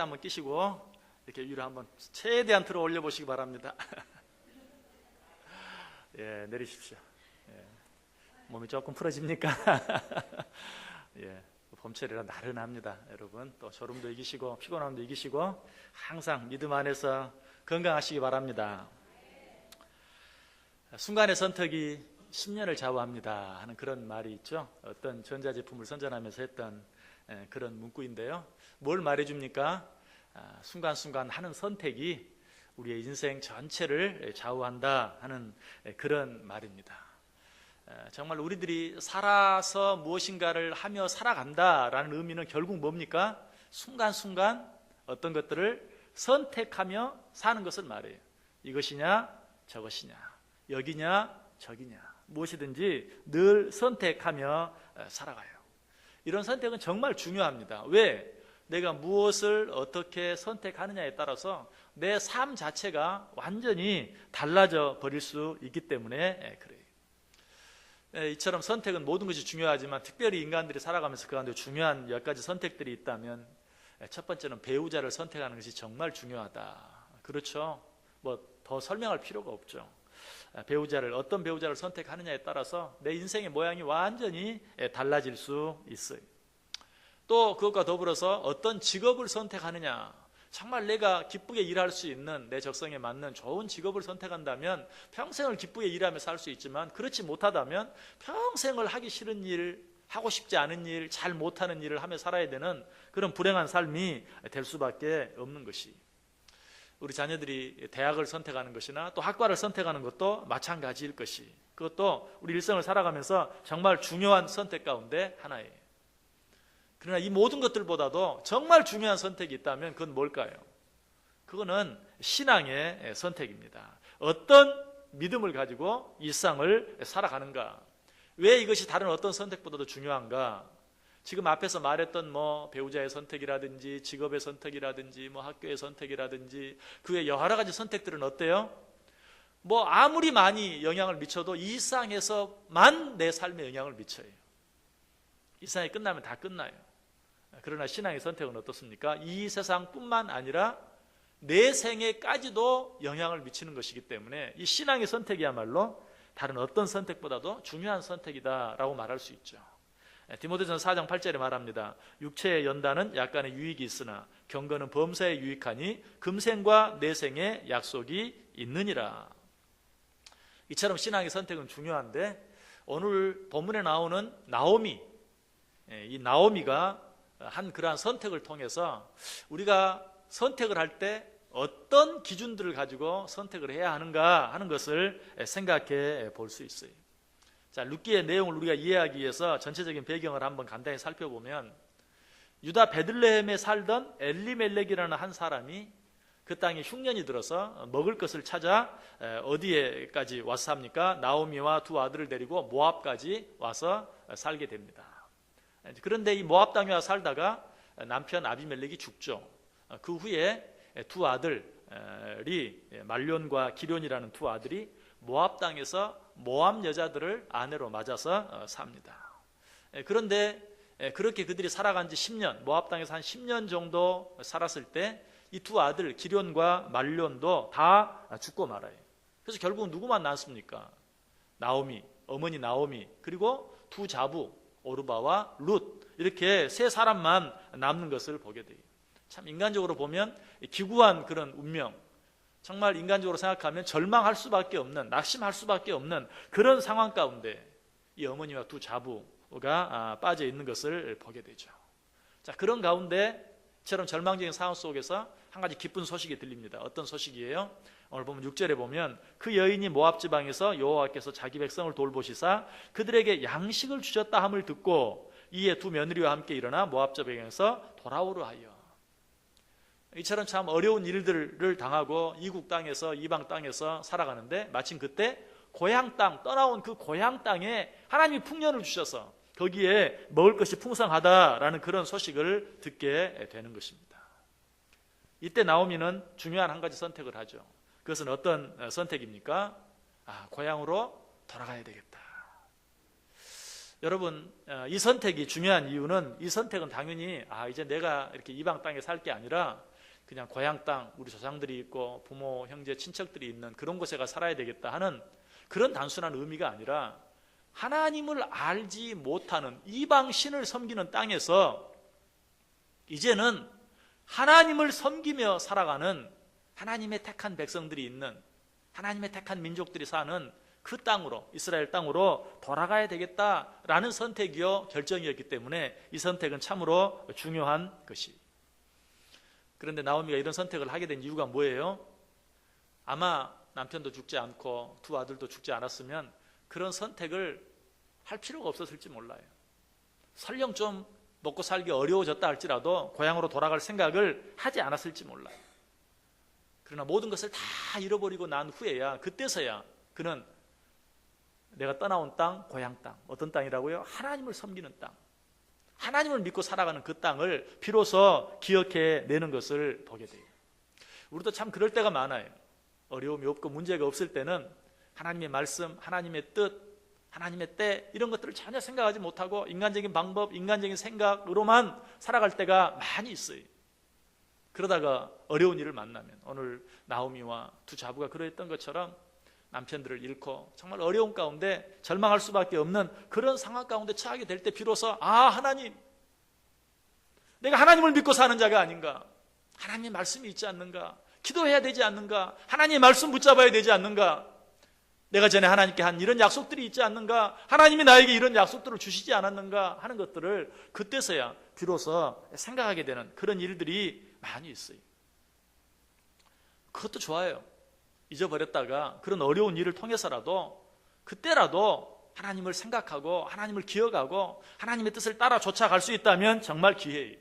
한번 끼시고 이렇게 위로 한번 최대한 들어 올려 보시기 바랍니다. 예, 내리십시오. 예, 몸이 조금 풀어집니까? 예, 봄철이라 나른합니다, 여러분. 또 졸음도 이기시고 피곤함도 이기시고 항상 믿음 안에서 건강하시기 바랍니다. 순간의 선택이 10년을 좌우합니다 하는 그런 말이 있죠. 어떤 전자제품을 선전하면서 했던 그런 문구인데요. 뭘 말해줍니까? 순간순간 하는 선택이 우리의 인생 전체를 좌우한다 하는 그런 말입니다. 정말 우리들이 살아서 무엇인가를 하며 살아간다라는 의미는 결국 뭡니까? 순간순간 어떤 것들을 선택하며 사는 것을 말해요. 이것이냐 저것이냐, 여기냐 저기냐, 무엇이든지 늘 선택하며 살아가요. 이런 선택은 정말 중요합니다. 왜? 내가 무엇을 어떻게 선택하느냐에 따라서 내 삶 자체가 완전히 달라져 버릴 수 있기 때문에 그래요. 이처럼 선택은 모든 것이 중요하지만 특별히 인간들이 살아가면서 그 가운데 중요한 10가지 선택들이 있다면 첫 번째는 배우자를 선택하는 것이 정말 중요하다. 그렇죠? 뭐 더 설명할 필요가 없죠. 어떤 배우자를 선택하느냐에 따라서 내 인생의 모양이 완전히 달라질 수 있어요. 또 그것과 더불어서 어떤 직업을 선택하느냐, 정말 내가 기쁘게 일할 수 있는 내 적성에 맞는 좋은 직업을 선택한다면 평생을 기쁘게 일하며 살 수 있지만, 그렇지 못하다면 평생을 하기 싫은 일, 하고 싶지 않은 일, 잘 못하는 일을 하며 살아야 되는 그런 불행한 삶이 될 수밖에 없는 것이, 우리 자녀들이 대학을 선택하는 것이나 또 학과를 선택하는 것도 마찬가지일 것이, 그것도 우리 일생을 살아가면서 정말 중요한 선택 가운데 하나예요. 그러나 이 모든 것들보다도 정말 중요한 선택이 있다면 그건 뭘까요? 그거는 신앙의 선택입니다. 어떤 믿음을 가지고 일상을 살아가는가? 왜 이것이 다른 어떤 선택보다도 중요한가? 지금 앞에서 말했던 배우자의 선택이라든지 직업의 선택이라든지 학교의 선택이라든지 그 외 여러 가지 선택들은 어때요? 아무리 많이 영향을 미쳐도 이 세상에서만 내 삶에 영향을 미쳐요. 이 세상이 끝나면 다 끝나요. 그러나 신앙의 선택은 어떻습니까? 이 세상뿐만 아니라 내 생애까지도 영향을 미치는 것이기 때문에 이 신앙의 선택이야말로 다른 어떤 선택보다도 중요한 선택이다라고 말할 수 있죠. 디모데전서 4장 8절에 말합니다. 육체의 연단은 약간의 유익이 있으나 경건은 범사에 유익하니 금생과 내생에 약속이 있느니라. 이처럼 신앙의 선택은 중요한데, 오늘 본문에 나오는 나오미, 이 나오미가 한 그러한 선택을 통해서 우리가 선택을 할 때 어떤 기준들을 가지고 선택을 해야 하는가 하는 것을 생각해 볼 수 있어요. 자, 룻기의 내용을 우리가 이해하기 위해서 전체적인 배경을 한번 간단히 살펴보면, 유다 베들레헴에 살던 엘리멜렉이라는 한 사람이 그 땅에 흉년이 들어서 먹을 것을 찾아 어디에까지 와서 삽니까? 나오미와 두 아들을 데리고 모압까지 와서 살게 됩니다. 그런데 이 모압 땅에 와서 살다가 남편 아비멜렉이 죽죠. 그 후에 두 아들이, 말론과 기럧이라는 두 아들이 모압 땅에서 모압 여자들을 아내로 맞아서 삽니다. 그런데 그렇게 그들이 살아간 지 10년, 모압 땅에서 한 10년 정도 살았을 때 이 두 아들 기럧과 말론도 다 죽고 말아요. 그래서 결국 누구만 남습니까? 나오미, 어머니 나오미, 그리고 두 자부 오르바와 룻, 이렇게 세 사람만 남는 것을 보게 돼요. 참 인간적으로 보면 기구한 그런 운명, 정말 인간적으로 생각하면 절망할 수밖에 없는, 낙심할 수밖에 없는 그런 상황 가운데 이 어머니와 두 자부가 빠져 있는 것을 보게 되죠. 자, 그런 가운데 이처럼 절망적인 상황 속에서 한 가지 기쁜 소식이 들립니다. 어떤 소식이에요? 오늘 보면 6절에 보면, 그 여인이 모압 지방에서 여호와께서 자기 백성을 돌보시사 그들에게 양식을 주셨다 함을 듣고 이에 두 며느리와 함께 일어나 모압 지방에서 돌아오려 하여. 이처럼 참 어려운 일들을 당하고 이국 땅에서, 이방 땅에서 살아가는데, 마침 그때 고향 땅, 떠나온 그 고향 땅에 하나님이 풍년을 주셔서 거기에 먹을 것이 풍성하다라는 그런 소식을 듣게 되는 것입니다. 이때 나오미는 중요한 한 가지 선택을 하죠. 그것은 어떤 선택입니까? 고향으로 돌아가야 되겠다. 여러분, 이 선택이 중요한 이유는, 이 선택은 당연히 이제 내가 이렇게 이방 땅에 살 게 아니라 그냥 고향 땅, 우리 조상들이 있고 부모, 형제, 친척들이 있는 그런 곳에 가 살아야 되겠다 하는 그런 단순한 의미가 아니라, 하나님을 알지 못하는 이방 신을 섬기는 땅에서 이제는 하나님을 섬기며 살아가는 하나님의 택한 백성들이 있는, 하나님의 택한 민족들이 사는 그 땅으로, 이스라엘 땅으로 돌아가야 되겠다라는 선택이요 결정이었기 때문에 이 선택은 참으로 중요한 것이. 그런데 나오미가 이런 선택을 하게 된 이유가 뭐예요? 아마 남편도 죽지 않고 두 아들도 죽지 않았으면 그런 선택을 할 필요가 없었을지 몰라요. 설령 좀 먹고 살기 어려워졌다 할지라도 고향으로 돌아갈 생각을 하지 않았을지 몰라요. 그러나 모든 것을 다 잃어버리고 난 후에야, 그때서야 그는 내가 떠나온 땅, 고향 땅, 어떤 땅이라고요? 하나님을 섬기는 땅, 하나님을 믿고 살아가는 그 땅을 비로소 기억해내는 것을 보게 돼요. 우리도 참 그럴 때가 많아요. 어려움이 없고 문제가 없을 때는 하나님의 말씀, 하나님의 뜻, 하나님의 때, 이런 것들을 전혀 생각하지 못하고 인간적인 방법, 인간적인 생각으로만 살아갈 때가 많이 있어요. 그러다가 어려운 일을 만나면, 오늘 나오미와 두 자부가 그러했던 것처럼 남편들을 잃고 정말 어려운 가운데 절망할 수밖에 없는 그런 상황 가운데 처하게 될 때 비로소 하나님, 내가 하나님을 믿고 사는 자가 아닌가, 하나님의 말씀이 있지 않는가, 기도해야 되지 않는가, 하나님의 말씀 붙잡아야 되지 않는가, 내가 전에 하나님께 한 이런 약속들이 있지 않는가, 하나님이 나에게 이런 약속들을 주시지 않았는가 하는 것들을 그때서야 비로소 생각하게 되는 그런 일들이 많이 있어요. 그것도 좋아요. 잊어버렸다가 그런 어려운 일을 통해서라도 그때라도 하나님을 생각하고 하나님을 기억하고 하나님의 뜻을 따라 쫓아갈 수 있다면 정말 기회예요.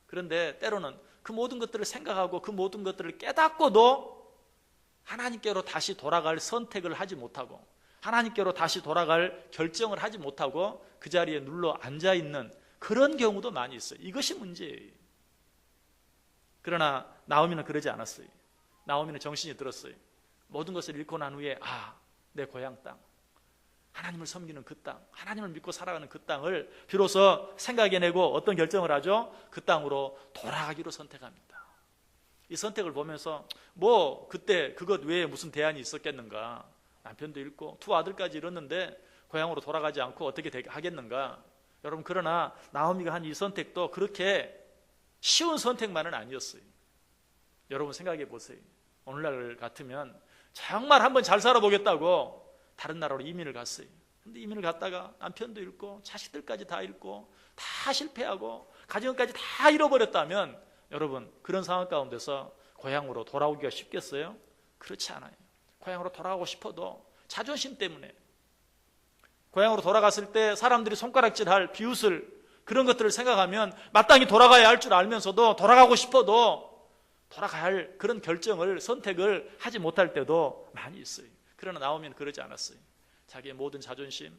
그런데 때로는 그 모든 것들을 생각하고 그 모든 것들을 깨닫고도 하나님께로 다시 돌아갈 선택을 하지 못하고 하나님께로 다시 돌아갈 결정을 하지 못하고 그 자리에 눌러 앉아있는 그런 경우도 많이 있어요. 이것이 문제예요. 그러나 나오미는 그러지 않았어요. 나오미는 정신이 들었어요. 모든 것을 잃고 난 후에 내 고향 땅, 하나님을 섬기는 그 땅, 하나님을 믿고 살아가는 그 땅을 비로소 생각해내고 어떤 결정을 하죠? 그 땅으로 돌아가기로 선택합니다. 이 선택을 보면서 그때 그것 외에 무슨 대안이 있었겠는가, 남편도 잃고 두 아들까지 잃었는데 고향으로 돌아가지 않고 어떻게 하겠는가. 여러분, 그러나 나오미가 한 이 선택도 그렇게 쉬운 선택만은 아니었어요. 여러분 생각해 보세요. 오늘날 같으면 정말 한번 잘 살아보겠다고 다른 나라로 이민을 갔어요. 근데 이민을 갔다가 남편도 잃고 자식들까지 다 잃고 다 실패하고 가정까지 다 잃어버렸다면 여러분, 그런 상황 가운데서 고향으로 돌아오기가 쉽겠어요? 그렇지 않아요. 고향으로 돌아가고 싶어도 자존심 때문에, 고향으로 돌아갔을 때 사람들이 손가락질할, 비웃을 그런 것들을 생각하면 마땅히 돌아가야 할 줄 알면서도 돌아가고 싶어도 돌아가야 할 그런 결정을, 선택을 하지 못할 때도 많이 있어요. 그러나 나오미는 그러지 않았어요. 자기의 모든 자존심,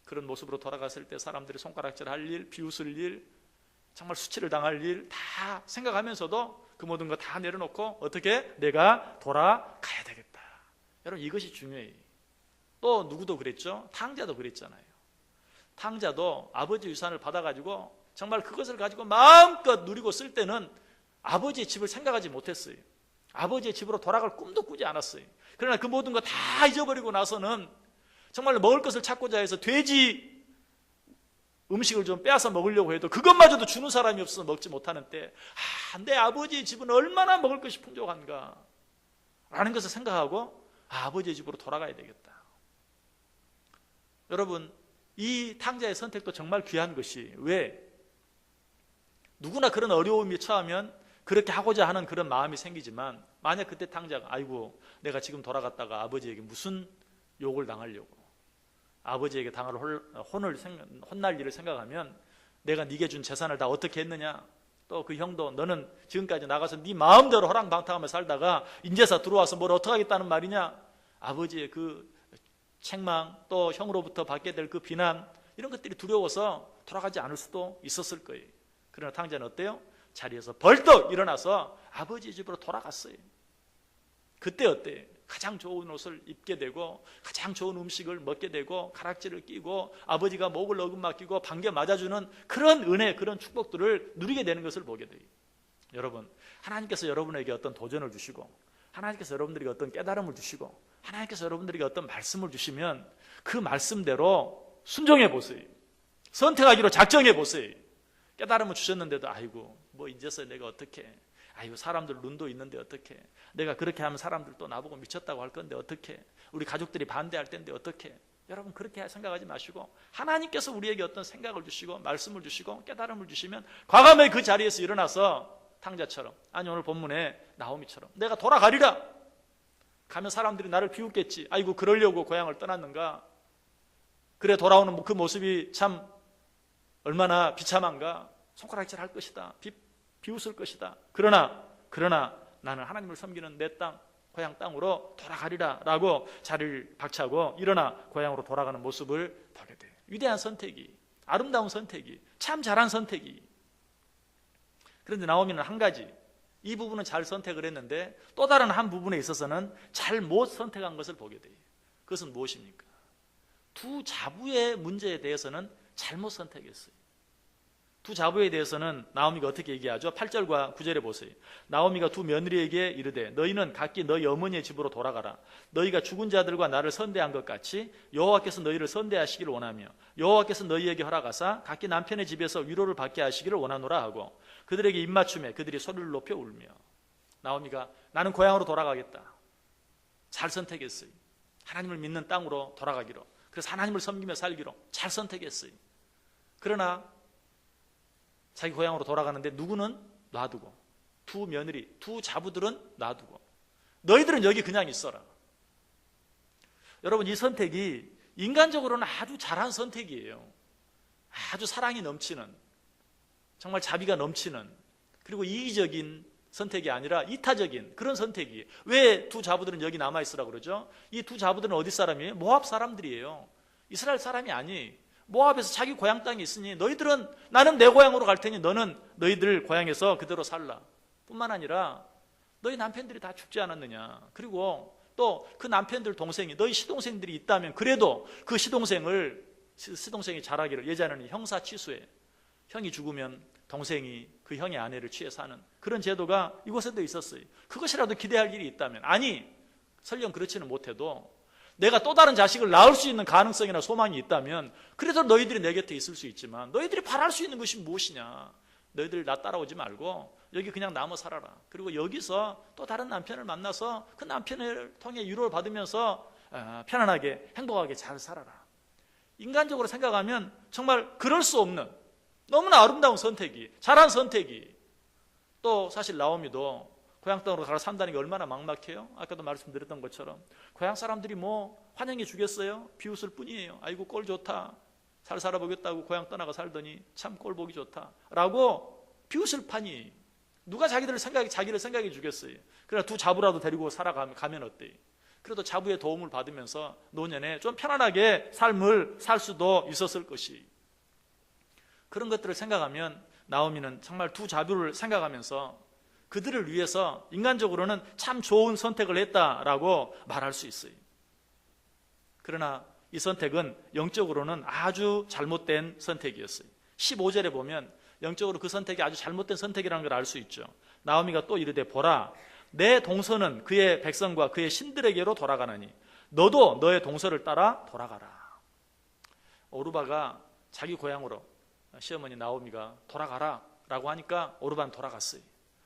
그런 모습으로 돌아갔을 때 사람들이 손가락질할 일, 비웃을 일, 정말 수치를 당할 일 다 생각하면서도 그 모든 거 다 내려놓고 어떻게 내가 돌아가야 되겠다. 여러분, 이것이 중요해요. 또 누구도 그랬죠? 탕자도 그랬잖아요. 탕자도 아버지 유산을 받아가지고 정말 그것을 가지고 마음껏 누리고 쓸 때는 아버지의 집을 생각하지 못했어요. 아버지의 집으로 돌아갈 꿈도 꾸지 않았어요. 그러나 그 모든 거 다 잊어버리고 나서는 정말 먹을 것을 찾고자 해서 돼지 음식을 좀 빼앗아 먹으려고 해도 그것마저도 주는 사람이 없어서 먹지 못하는 때, 내 아버지의 집은 얼마나 먹을 것이 풍족한가 라는 것을 생각하고 아버지의 집으로 돌아가야 되겠다. 여러분, 이 탕자의 선택도 정말 귀한 것이, 왜? 누구나 그런 어려움이 처하면 그렇게 하고자 하는 그런 마음이 생기지만, 만약 그때 탕자가 아이고 내가 지금 돌아갔다가 아버지에게 무슨 욕을 당하려고, 아버지에게 당할 혼날 일을 생각하면 내가 네게 준 재산을 다 어떻게 했느냐, 또 그 형도 너는 지금까지 나가서 네 마음대로 호랑방탕하며 살다가 인제서 들어와서 뭘 어떻게 하겠다는 말이냐, 아버지의 그 책망, 또 형으로부터 받게 될 그 비난, 이런 것들이 두려워서 돌아가지 않을 수도 있었을 거예요. 그러나 탕자는 어때요? 자리에서 벌떡 일어나서 아버지 집으로 돌아갔어요. 그때 어때요? 가장 좋은 옷을 입게 되고 가장 좋은 음식을 먹게 되고 가락지를 끼고 아버지가 목을 어긋맞기고 반겨 맞아주는 그런 은혜, 그런 축복들을 누리게 되는 것을 보게 돼요. 여러분, 하나님께서 여러분에게 어떤 도전을 주시고 하나님께서 여러분들에게 어떤 깨달음을 주시고 하나님께서 여러분들에게 어떤 말씀을 주시면 그 말씀대로 순종해 보세요. 선택하기로 작정해 보세요. 깨달음을 주셨는데도 아이고 뭐 이제서 내가 어떻게, 아이고 사람들 눈도 있는데 어떻게, 내가 그렇게 하면 사람들 또 나보고 미쳤다고 할 건데 어떻게, 우리 가족들이 반대할 텐데 어떻게. 여러분 그렇게 생각하지 마시고 하나님께서 우리에게 어떤 생각을 주시고 말씀을 주시고 깨달음을 주시면 과감하게 그 자리에서 일어나서 탕자처럼, 아니 오늘 본문에 나오미처럼 내가 돌아가리라. 가면 사람들이 나를 비웃겠지. 아이고 그러려고 고향을 떠났는가. 그래 돌아오는 그 모습이 참 얼마나 비참한가. 손가락질 할 것이다. 비웃을 것이다. 그러나 나는 하나님을 섬기는 내 땅, 고향 땅으로 돌아가리라 라고 자리를 박차고 일어나 고향으로 돌아가는 모습을 보게 돼요. 위대한 선택이, 아름다운 선택이, 참 잘한 선택이. 그런데 나오미는 한 가지, 이 부분은 잘 선택을 했는데 또 다른 한 부분에 있어서는 잘못 선택한 것을 보게 돼요. 그것은 무엇입니까? 두 자부의 문제에 대해서는 잘못 선택했어요. 두 자부에 대해서는 나오미가 어떻게 얘기하죠? 8절과 9절에 보세요. 나오미가 두 며느리에게 이르되 너희는 각기 너희 어머니의 집으로 돌아가라. 너희가 죽은 자들과 나를 선대한 것 같이 여호와께서 너희를 선대하시기를 원하며 여호와께서 너희에게 허락하사 각기 남편의 집에서 위로를 받게 하시기를 원하노라 하고 그들에게 입맞춤에 그들이 소리를 높여 울며. 나오미가 나는 고향으로 돌아가겠다. 잘 선택했어요. 하나님을 믿는 땅으로 돌아가기로. 그래서 하나님을 섬기며 살기로 잘 선택했어요. 그러나 자기 고향으로 돌아가는데 누구는 놔두고, 두 며느리, 두 자부들은 놔두고, 너희들은 여기 그냥 있어라. 여러분 이 선택이 인간적으로는 아주 잘한 선택이에요. 아주 사랑이 넘치는, 정말 자비가 넘치는, 그리고 이기적인 선택이 아니라 이타적인 그런 선택이. 왜 두 자부들은 여기 남아있으라고 그러죠? 이 두 자부들은 어디 사람이에요? 모압 사람들이에요. 이스라엘 사람이 아니. 모압에서 자기 고향 땅이 있으니 너희들은, 나는 내 고향으로 갈 테니 너는 너희들 고향에서 그대로 살라. 뿐만 아니라 너희 남편들이 다 죽지 않았느냐. 그리고 또 그 남편들 동생이, 너희 시동생들이 있다면 그래도 그 시동생이 잘하기를, 예전에는 형사 취수에 형이 죽으면 동생이 그 형의 아내를 취해 사는 그런 제도가 이곳에도 있었어요. 그것이라도 기대할 일이 있다면, 아니 설령 그렇지는 못해도 내가 또 다른 자식을 낳을 수 있는 가능성이나 소망이 있다면 그래도 너희들이 내 곁에 있을 수 있지만 너희들이 바랄 수 있는 것이 무엇이냐. 너희들 나 따라오지 말고 여기 그냥 남아 살아라. 그리고 여기서 또 다른 남편을 만나서 그 남편을 통해 위로를 받으면서 편안하게 행복하게 잘 살아라. 인간적으로 생각하면 정말 그럴 수 없는 너무나 아름다운 선택이, 잘한 선택이. 또 사실 나오미도 고향 땅으로 가서 산다는 게 얼마나 막막해요. 아까도 말씀드렸던 것처럼 고향 사람들이 뭐 환영해 주겠어요? 비웃을 뿐이에요. 아이고 꼴 좋다, 잘 살아보겠다고 고향 떠나가 살더니 참 꼴 보기 좋다 라고 비웃을 판이. 누가 자기를 생각해 주겠어요? 그러나 두 자부라도 데리고 살아가면 어때요? 그래도 자부의 도움을 받으면서 노년에 좀 편안하게 삶을 살 수도 있었을 것이. 그런 것들을 생각하면 나오미는 정말 두 자부를 생각하면서 그들을 위해서 인간적으로는 참 좋은 선택을 했다라고 말할 수 있어요. 그러나 이 선택은 영적으로는 아주 잘못된 선택이었어요. 15절에 보면 영적으로 그 선택이 아주 잘못된 선택이라는 걸 알 수 있죠. 나오미가 또 이르되 보라, 내 동서는 그의 백성과 그의 신들에게로 돌아가나니 너도 너의 동서를 따라 돌아가라. 오르바가 자기 고향으로 시어머니 나오미가 돌아가라 라고 하니까 오르바는 돌아갔어요.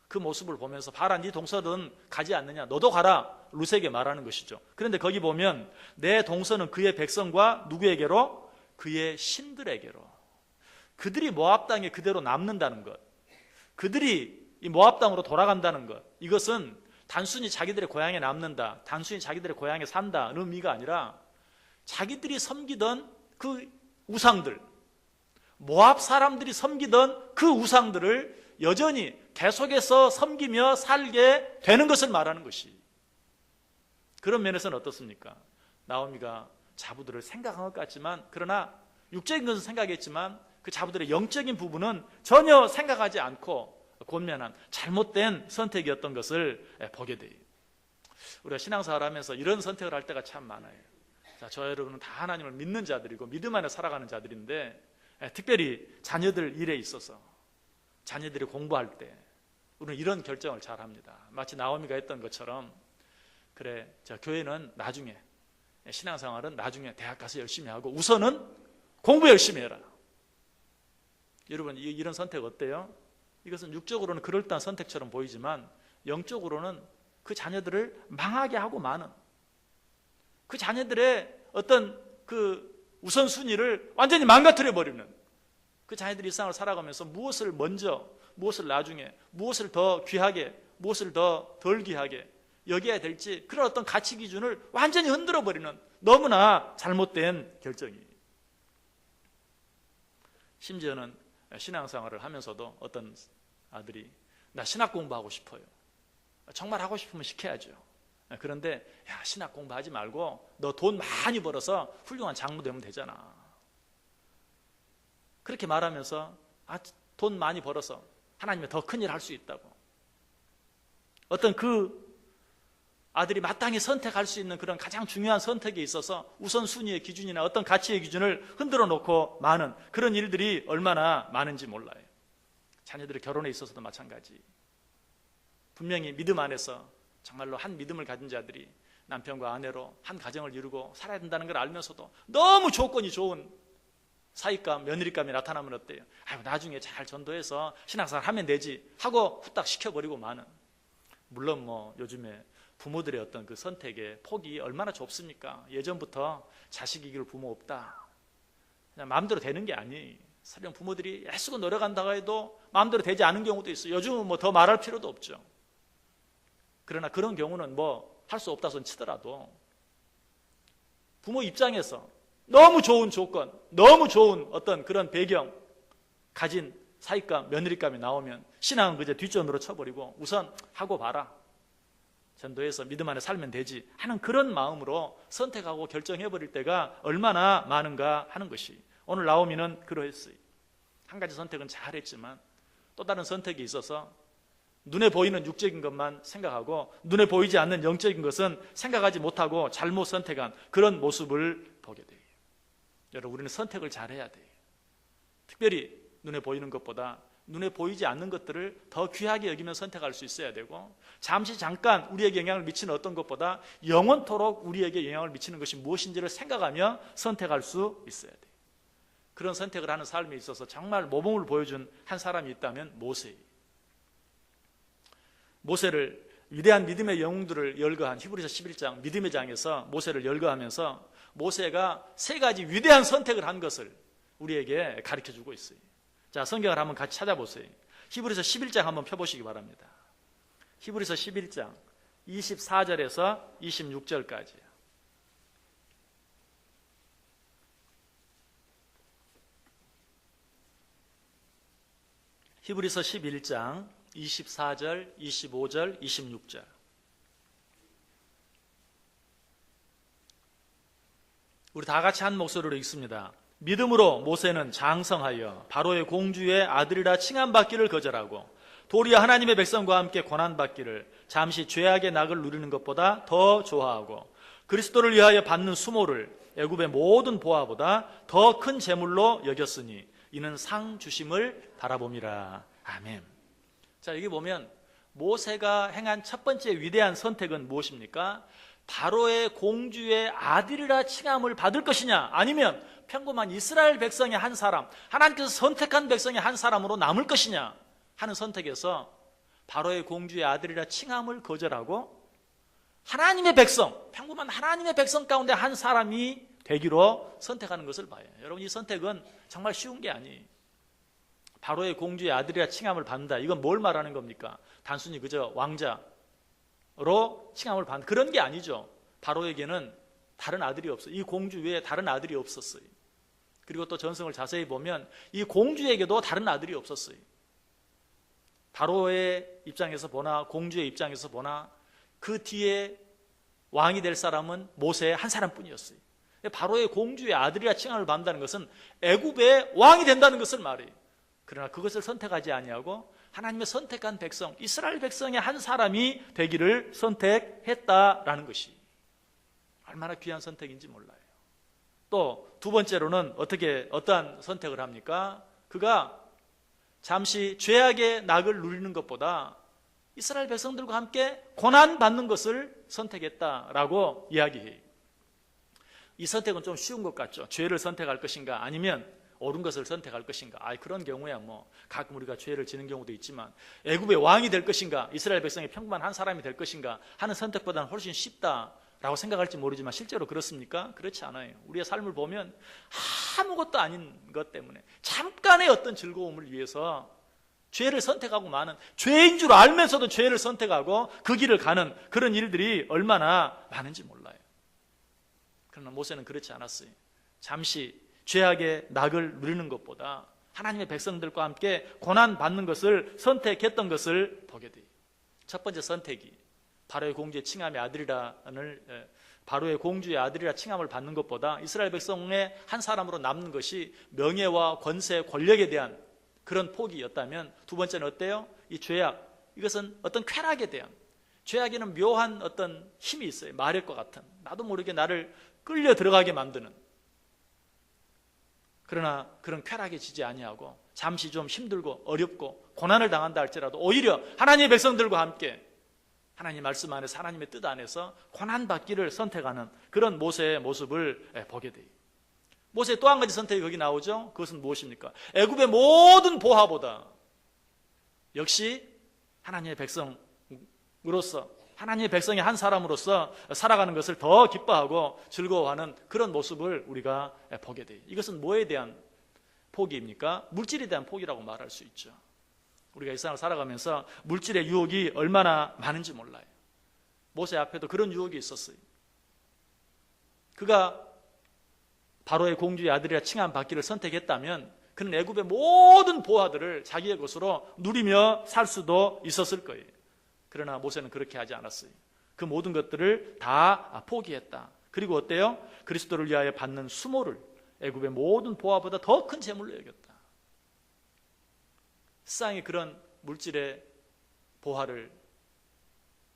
그 모습을 보면서 봐라, 네 동서는 가지 않느냐, 너도 가라 룻에게 말하는 것이죠. 그런데 거기 보면 내 동서는 그의 백성과 누구에게로? 그의 신들에게로. 그들이 모압 땅에 그대로 남는다는 것, 그들이 이 모압 땅으로 돌아간다는 것, 이것은 단순히 자기들의 고향에 남는다, 단순히 자기들의 고향에 산다는 의미가 아니라 자기들이 섬기던 그 우상들, 모압 사람들이 섬기던 그 우상들을 여전히 계속해서 섬기며 살게 되는 것을 말하는 것이. 그런 면에서는 어떻습니까? 나오미가 자부들을 생각한 것 같지만, 그러나 육적인 것은 생각했지만 그 자부들의 영적인 부분은 전혀 생각하지 않고 권면한 잘못된 선택이었던 것을 보게 돼요. 우리가 신앙생활 하면서 이런 선택을 할 때가 참 많아요. 자, 저 여러분은 다 하나님을 믿는 자들이고 믿음 안에 살아가는 자들인데, 특별히 자녀들 일에 있어서, 자녀들이 공부할 때 우리는 이런 결정을 잘 합니다. 마치 나오미가 했던 것처럼, 그래, 자, 교회는 나중에, 신앙생활은 나중에 대학 가서 열심히 하고 우선은 공부 열심히 해라. 여러분, 이런 선택 어때요? 이것은 육적으로는 그럴듯한 선택처럼 보이지만 영적으로는 그 자녀들을 망하게 하고 마는, 그 자녀들의 어떤 그 우선순위를 완전히 망가뜨려 버리는, 그 자녀들이 일상을 살아가면서 무엇을 먼저, 무엇을 나중에, 무엇을 더 귀하게, 무엇을 더 덜 귀하게 여겨야 될지, 그런 어떤 가치 기준을 완전히 흔들어 버리는 너무나 잘못된 결정이에요. 심지어는 신앙생활을 하면서도 어떤 아들이 나 신학 공부하고 싶어요. 정말 하고 싶으면 시켜야죠. 그런데 야, 신학 공부하지 말고 너 돈 많이 벌어서 훌륭한 장로 되면 되잖아. 그렇게 말하면서 돈 많이 벌어서 하나님의 더 큰 일 할 수 있다고. 어떤 그 아들이 마땅히 선택할 수 있는 그런 가장 중요한 선택에 있어서 우선순위의 기준이나 어떤 가치의 기준을 흔들어 놓고 많은 그런 일들이 얼마나 많은지 몰라요. 자녀들의 결혼에 있어서도 마찬가지. 분명히 믿음 안에서 정말로 한 믿음을 가진 자들이 남편과 아내로 한 가정을 이루고 살아야 된다는 걸 알면서도 너무 조건이 좋은 사위감, 며느리감이 나타나면 어때요? 나중에 잘 전도해서 신앙생활 하면 되지 하고 후딱 시켜버리고 마는. 물론 뭐 요즘에 부모들의 어떤 그 선택의 폭이 얼마나 좁습니까? 예전부터 자식 이길 부모 없다, 그냥 마음대로 되는 게 아니에요. 설령 부모들이 애쓰고 노력한다고 해도 마음대로 되지 않은 경우도 있어요. 요즘은 뭐 더 말할 필요도 없죠. 그러나 그런 경우는 뭐 할 수 없다 손 치더라도 부모 입장에서 너무 좋은 조건, 너무 좋은 어떤 그런 배경 가진 사위감, 며느리감이 나오면 신앙은 그저 뒷전으로 쳐버리고 우선 하고 봐라, 전도해서 믿음 안에 살면 되지 하는 그런 마음으로 선택하고 결정해버릴 때가 얼마나 많은가 하는 것이, 오늘 나오미는 그러했어요. 한 가지 선택은 잘했지만 또 다른 선택이 있어서 눈에 보이는 육적인 것만 생각하고 눈에 보이지 않는 영적인 것은 생각하지 못하고 잘못 선택한 그런 모습을 보게 돼요. 여러분, 우리는 선택을 잘해야 돼요. 특별히 눈에 보이는 것보다 눈에 보이지 않는 것들을 더 귀하게 여기면 선택할 수 있어야 되고, 잠시 잠깐 우리에게 영향을 미치는 어떤 것보다 영원토록 우리에게 영향을 미치는 것이 무엇인지를 생각하며 선택할 수 있어야 돼요. 그런 선택을 하는 삶에 있어서 정말 모범을 보여준 한 사람이 있다면 모세예요. 모세를, 위대한 믿음의 영웅들을 열거한 히브리서 11장 믿음의 장에서 모세를 열거하면서 모세가 세 가지 위대한 선택을 한 것을 우리에게 가르쳐주고 있어요. 자, 성경을 한번 같이 찾아보세요. 히브리서 11장 한번 펴보시기 바랍니다. 히브리서 11장 24절에서 26절까지. 히브리서 11장 24절, 25절, 26절. 우리 다 같이 한 목소리로 읽습니다. 믿음으로 모세는 장성하여 바로의 공주의 아들이라 칭함받기를 거절하고 도리어 하나님의 백성과 함께 고난받기를 잠시 죄악의 낙을 누리는 것보다 더 좋아하고 그리스도를 위하여 받는 수모를 애굽의 모든 보화보다 더 큰 재물로 여겼으니 이는 상 주심을 바라봄이라. 아멘. 자, 여기 보면 모세가 행한 첫 번째 위대한 선택은 무엇입니까? 바로의 공주의 아들이라 칭함을 받을 것이냐, 아니면 평범한 이스라엘 백성의 한 사람, 하나님께서 선택한 백성의 한 사람으로 남을 것이냐 하는 선택에서 바로의 공주의 아들이라 칭함을 거절하고 하나님의 백성, 평범한 하나님의 백성 가운데 한 사람이 되기로 선택하는 것을 봐요. 여러분, 이 선택은 정말 쉬운 게 아니에요. 바로의 공주의 아들이라 칭함을 받는다, 이건 뭘 말하는 겁니까? 단순히 그저 왕자로 칭함을 받는 그런 게 아니죠. 바로에게는 다른 아들이 없어요. 이 공주 외에 다른 아들이 없었어요. 그리고 또 전승을 자세히 보면 이 공주에게도 다른 아들이 없었어요. 바로의 입장에서 보나 공주의 입장에서 보나 그 뒤에 왕이 될 사람은 모세 한 사람뿐이었어요. 바로의 공주의 아들이라 칭함을 받는다는 것은 애굽의 왕이 된다는 것을 말해요. 그러나 그것을 선택하지 아니하고 하나님의 선택한 백성, 이스라엘 백성의 한 사람이 되기를 선택했다라는 것이 얼마나 귀한 선택인지 몰라요. 또 두 번째로는 어떠한 선택을 합니까? 그가 잠시 죄악의 낙을 누리는 것보다 이스라엘 백성들과 함께 고난받는 것을 선택했다라고 이야기해요. 이 선택은 좀 쉬운 것 같죠. 죄를 선택할 것인가 아니면 옳은 것을 선택할 것인가. 그런 경우야 가끔 우리가 죄를 지는 경우도 있지만 애굽의 왕이 될 것인가 이스라엘 백성의 평범한 한 사람이 될 것인가 하는 선택보다는 훨씬 쉽다라고 생각할지 모르지만 실제로 그렇습니까? 그렇지 않아요. 우리의 삶을 보면 아무것도 아닌 것 때문에 잠깐의 어떤 즐거움을 위해서 죄를 선택하고 많은, 죄인 줄 알면서도 죄를 선택하고 그 길을 가는 그런 일들이 얼마나 많은지 몰라요. 그러나 모세는 그렇지 않았어요. 잠시 죄악의 낙을 누리는 것보다 하나님의 백성들과 함께 고난받는 것을 선택했던 것을 보게 돼요. 첫 번째 선택이 바로의 공주의 칭함의 바로의 공주의 아들이라 칭함을 받는 것보다 이스라엘 백성의 한 사람으로 남는 것이 명예와 권세, 권력에 대한 그런 포기였다면, 두 번째는 어때요? 이 죄악, 이것은 어떤 쾌락에 대한, 죄악에는 묘한 어떤 힘이 있어요. 마력과 같은, 나도 모르게 나를 끌려 들어가게 만드는, 그러나 그런 쾌락에 지지 아니하고 잠시 좀 힘들고 어렵고 고난을 당한다 할지라도 오히려 하나님의 백성들과 함께 하나님 말씀 안에서, 하나님의 뜻 안에서 고난받기를 선택하는 그런 모세의 모습을 보게 돼요. 모세의 또 한 가지 선택이 거기 나오죠. 그것은 무엇입니까? 애굽의 모든 보화보다 역시 하나님의 백성으로서, 하나님의 백성의 한 사람으로서 살아가는 것을 더 기뻐하고 즐거워하는 그런 모습을 우리가 보게 돼요. 이것은 뭐에 대한 포기입니까? 물질에 대한 포기라고 말할 수 있죠. 우리가 이 세상을 살아가면서 물질의 유혹이 얼마나 많은지 몰라요. 모세 앞에도 그런 유혹이 있었어요. 그가 바로의 공주의 아들이라 칭함 받기를 선택했다면 그는 애굽의 모든 보화들을 자기의 것으로 누리며 살 수도 있었을 거예요. 그러나 모세는 그렇게 하지 않았어요. 그 모든 것들을 다 포기했다. 그리고 어때요? 그리스도를 위하여 받는 수모를 애굽의 모든 보화보다 더 큰 재물로 여겼다. 세상의 그런 물질의 보화를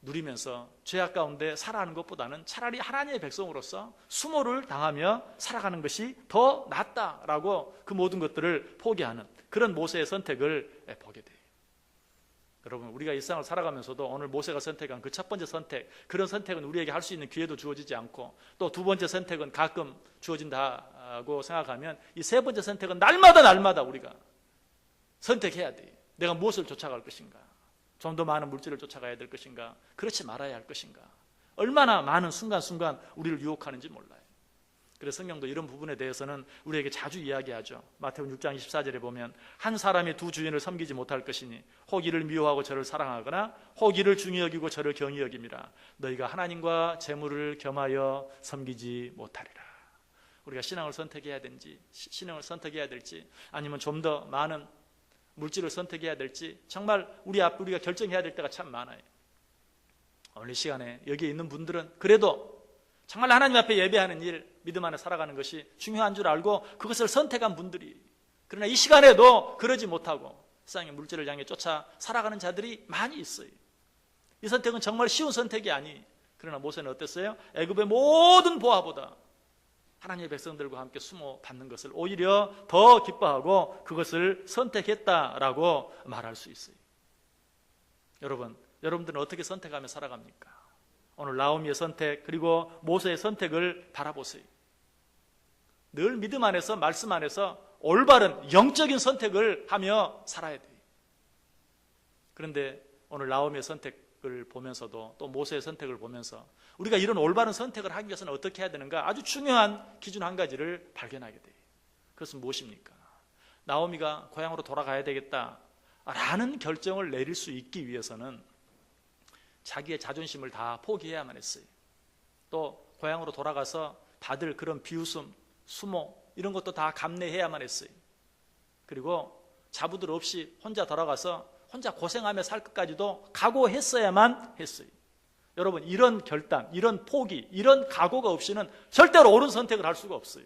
누리면서 죄악 가운데 살아가는 것보다는 차라리 하나님의 백성으로서 수모를 당하며 살아가는 것이 더 낫다라고 그 모든 것들을 포기하는 그런 모세의 선택을 보게 돼요. 여러분, 우리가 이 세상을 살아가면서도 오늘 모세가 선택한 그 첫 번째 선택, 그런 선택은 우리에게 할 수 있는 기회도 주어지지 않고, 또 두 번째 선택은 가끔 주어진다고 생각하면 이 세 번째 선택은 날마다 우리가 선택해야 돼요. 내가 무엇을 쫓아갈 것인가? 좀 더 많은 물질을 쫓아가야 될 것인가? 그렇지 말아야 할 것인가? 얼마나 많은 순간순간 우리를 유혹하는지 몰라요. 그래서 성경도 이런 부분에 대해서는 우리에게 자주 이야기하죠. 마태복음 6장 24절에 보면 한 사람이 두 주인을 섬기지 못할 것이니 혹 이를 미워하고 저를 사랑하거나 혹 이를 중히 여기고 저를 경히 여김이라. 너희가 하나님과 재물을 겸하여 섬기지 못하리라. 우리가 신앙을 선택해야 될지 아니면 좀 더 많은 물질을 선택해야 될지 정말 우리가 결정해야 될 때가 참 많아요. 오늘 이 시간에 여기에 있는 분들은 그래도 정말 하나님 앞에 예배하는 일, 믿음 안에 살아가는 것이 중요한 줄 알고 그것을 선택한 분들이, 그러나 이 시간에도 그러지 못하고 세상의 물질을 향해 쫓아 살아가는 자들이 많이 있어요. 이 선택은 정말 쉬운 선택이 아니. 그러나 모세는 어땠어요? 애굽의 모든 보화보다 하나님의 백성들과 함께 수모 받는 것을 오히려 더 기뻐하고 그것을 선택했다라고 말할 수 있어요. 여러분들은 어떻게 선택하며 살아갑니까? 오늘 나오미의 선택 그리고 모세의 선택을 바라보세요. 늘 믿음 안에서, 말씀 안에서 올바른 영적인 선택을 하며 살아야 돼요. 그런데 오늘 나오미의 선택을 보면서도 또 모세의 선택을 보면서 우리가 이런 올바른 선택을 하기 위해서는 어떻게 해야 되는가? 아주 중요한 기준 한 가지를 발견하게 돼요. 그것은 무엇입니까? 나오미가 고향으로 돌아가야 되겠다라는 결정을 내릴 수 있기 위해서는 자기의 자존심을 다 포기해야만 했어요. 또 고향으로 돌아가서 받을 그런 비웃음, 수모 이런 것도 다 감내해야만 했어요. 그리고 자부들 없이 혼자 돌아가서 혼자 고생하며 살 것까지도 각오했어야만 했어요. 여러분, 이런 결단, 이런 포기, 이런 각오가 없이는 절대로 옳은 선택을 할 수가 없어요.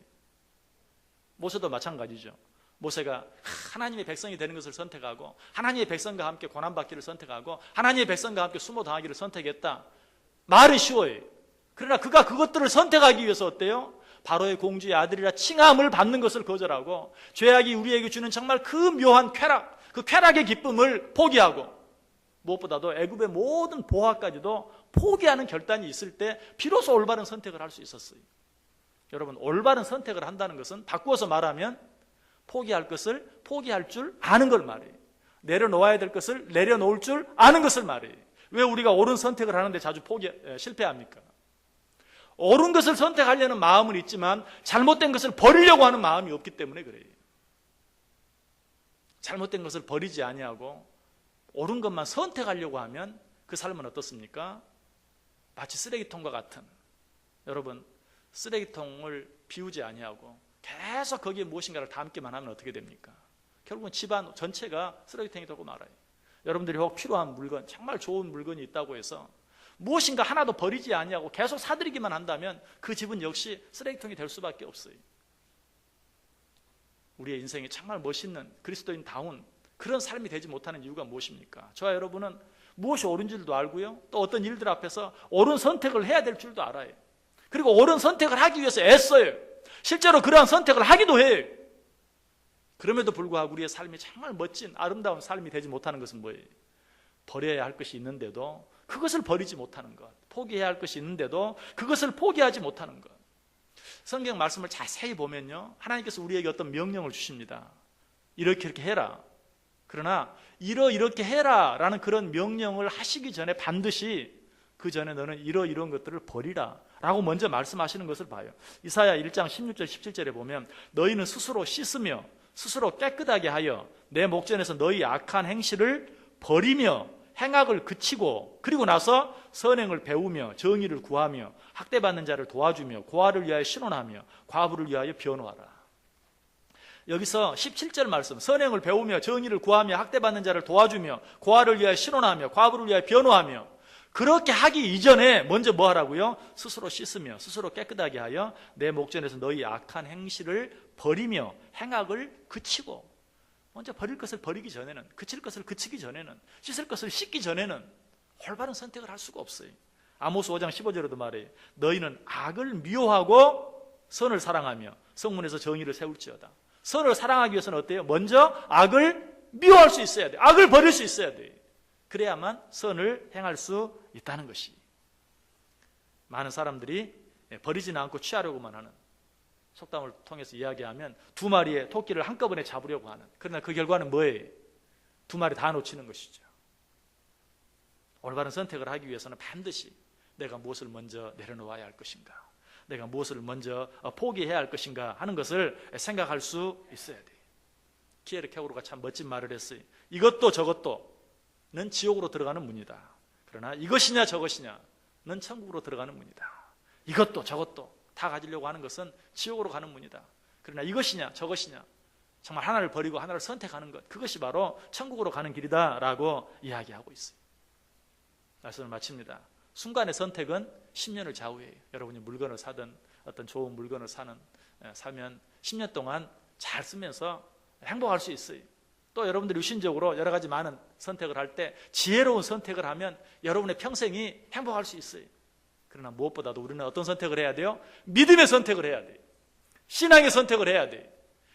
모세도 마찬가지죠. 모세가 하나님의 백성이 되는 것을 선택하고 하나님의 백성과 함께 고난받기를 선택하고 하나님의 백성과 함께 수모 당하기를 선택했다. 말은 쉬워요. 그러나 그가 그것들을 선택하기 위해서 어때요? 바로의 공주의 아들이라 칭함을 받는 것을 거절하고 죄악이 우리에게 주는 정말 그 묘한 쾌락, 그 쾌락의 기쁨을 포기하고 무엇보다도 애굽의 모든 보화까지도 포기하는 결단이 있을 때 비로소 올바른 선택을 할 수 있었어요. 여러분, 올바른 선택을 한다는 것은 바꾸어서 말하면 포기할 것을 포기할 줄 아는 걸 말이에요. 내려놓아야 될 것을 내려놓을 줄 아는 것을 말이에요. 왜 우리가 옳은 선택을 하는데 자주 실패합니까? 옳은 것을 선택하려는 마음은 있지만 잘못된 것을 버리려고 하는 마음이 없기 때문에 그래요. 잘못된 것을 버리지 아니하고 옳은 것만 선택하려고 하면 그 삶은 어떻습니까? 마치 쓰레기통과 같은, 여러분, 쓰레기통을 비우지 아니하고 계속 거기에 무엇인가를 담기만 하면 어떻게 됩니까? 결국은 집안 전체가 쓰레기통이 되고 말아요. 여러분들이 혹 필요한 물건, 정말 좋은 물건이 있다고 해서 무엇인가 하나도 버리지 아니하고 계속 사들이기만 한다면 그 집은 역시 쓰레기통이 될 수밖에 없어요. 우리의 인생이 정말 멋있는 그리스도인다운 그런 삶이 되지 못하는 이유가 무엇입니까? 저와 여러분은 무엇이 옳은 줄도 알고요, 또 어떤 일들 앞에서 옳은 선택을 해야 될 줄도 알아요. 그리고 옳은 선택을 하기 위해서 애써요. 실제로 그러한 선택을 하기도 해요. 그럼에도 불구하고 우리의 삶이 정말 멋진 아름다운 삶이 되지 못하는 것은 뭐예요? 버려야 할 것이 있는데도 그것을 버리지 못하는 것, 포기해야 할 것이 있는데도 그것을 포기하지 못하는 것. 성경 말씀을 자세히 보면요, 하나님께서 우리에게 어떤 명령을 주십니다. 이렇게 해라. 그러나 이렇게 해라 라는 그런 명령을 하시기 전에 반드시 그 전에 너는 이런 것들을 버리라 라고 먼저 말씀하시는 것을 봐요. 이사야 1장 16절 17절에 보면 너희는 스스로 씻으며 스스로 깨끗하게 하여 내 목전에서 너희 악한 행실을 버리며 행악을 그치고 그리고 나서 선행을 배우며 정의를 구하며 학대받는 자를 도와주며 고아를 위하여 신원하며 과부를 위하여 변호하라. 여기서 17절 말씀, 선행을 배우며 정의를 구하며 학대받는 자를 도와주며 고아를 위하여 신원하며 과부를 위하여 변호하며, 그렇게 하기 이전에 먼저 뭐 하라고요? 스스로 씻으며 스스로 깨끗하게 하여 내 목전에서 너희 악한 행실을 버리며 행악을 그치고. 먼저 버릴 것을 버리기 전에는, 그칠 것을 그치기 전에는, 씻을 것을 씻기 전에는 올바른 선택을 할 수가 없어요. 아모스 5장 15절에도 말해요. 너희는 악을 미워하고 선을 사랑하며 성문에서 정의를 세울지어다. 선을 사랑하기 위해서는 어때요? 먼저 악을 미워할 수 있어야 돼요. 악을 버릴 수 있어야 돼요. 그래야만 선을 행할 수 있다는 것이. 많은 사람들이 버리지는 않고 취하려고만 하는, 속담을 통해서 이야기하면 두 마리의 토끼를 한꺼번에 잡으려고 하는, 그러나 그 결과는 뭐예요? 두 마리 다 놓치는 것이죠. 올바른 선택을 하기 위해서는 반드시 내가 무엇을 먼저 내려놓아야 할 것인가, 내가 무엇을 먼저 포기해야 할 것인가 하는 것을 생각할 수 있어야 돼요. 키에르 케고르가 참 멋진 말을 했어요. 이것도 저것도는 지옥으로 들어가는 문이다. 그러나 이것이냐 저것이냐는 천국으로 들어가는 문이다. 이것도 저것도 다 가지려고 하는 것은 지옥으로 가는 문이다. 그러나 이것이냐 저것이냐, 정말 하나를 버리고 하나를 선택하는 것, 그것이 바로 천국으로 가는 길이다라고 이야기하고 있어요. 말씀을 마칩니다. 순간의 선택은 10년을 좌우해요. 여러분이 물건을 사든 어떤 좋은 물건을 사면 10년 동안 잘 쓰면서 행복할 수 있어요. 또 여러분들이 유신적으로 여러 가지 많은 선택을 할 때 지혜로운 선택을 하면 여러분의 평생이 행복할 수 있어요. 그러나 무엇보다도 우리는 어떤 선택을 해야 돼요? 믿음의 선택을 해야 돼요. 신앙의 선택을 해야 돼요.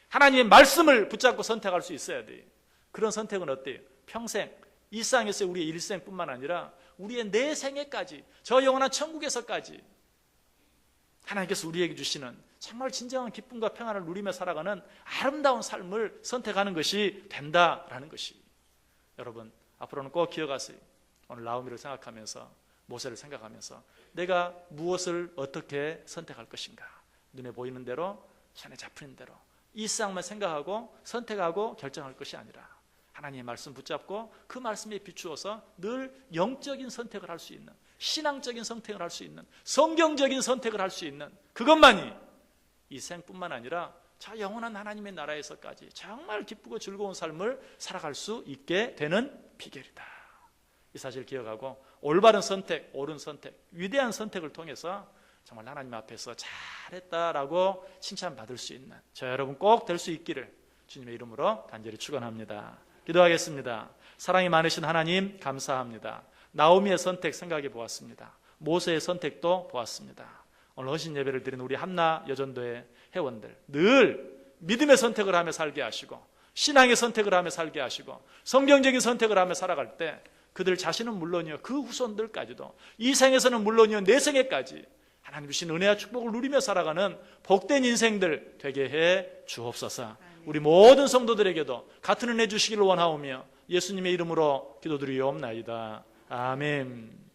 하나님의 말씀을 붙잡고 선택할 수 있어야 돼요. 그런 선택은 어때요? 평생, 일상에서의 우리의 일생뿐만 아니라 우리의 내생애까지, 저 영원한 천국에서까지 하나님께서 우리에게 주시는 정말 진정한 기쁨과 평안을 누리며 살아가는 아름다운 삶을 선택하는 것이 된다라는 것이. 여러분, 앞으로는 꼭 기억하세요. 오늘 나오미를 생각하면서, 모세를 생각하면서 내가 무엇을 어떻게 선택할 것인가. 눈에 보이는 대로, 손에 잡히는 대로 이 세상만 생각하고 선택하고 결정할 것이 아니라 하나님의 말씀 붙잡고 그 말씀에 비추어서 늘 영적인 선택을 할 수 있는, 신앙적인 선택을 할 수 있는, 성경적인 선택을 할 수 있는, 그것만이 이 생뿐만 아니라 저 영원한 하나님의 나라에서까지 정말 기쁘고 즐거운 삶을 살아갈 수 있게 되는 비결이다. 이 사실 기억하고 올바른 선택, 옳은 선택, 위대한 선택을 통해서 정말 하나님 앞에서 잘했다라고 칭찬받을 수 있는 저 여러분 꼭 될 수 있기를 주님의 이름으로 간절히 축원합니다. 기도하겠습니다. 사랑이 많으신 하나님 감사합니다. 나오미의 선택 생각해 보았습니다. 모세의 선택도 보았습니다. 오늘 헌신 예배를 드린 우리 한나 여전도의 회원들 늘 믿음의 선택을 하며 살게 하시고 신앙의 선택을 하며 살게 하시고 성경적인 선택을 하며 살아갈 때 그들 자신은 물론이요 그 후손들까지도 이 생에서는 물론이요 내 생에까지 하나님 주신 은혜와 축복을 누리며 살아가는 복된 인생들 되게 해 주옵소서. 우리 모든 성도들에게도 같은 은혜 주시기를 원하오며 예수님의 이름으로 기도드리옵나이다. 아멘.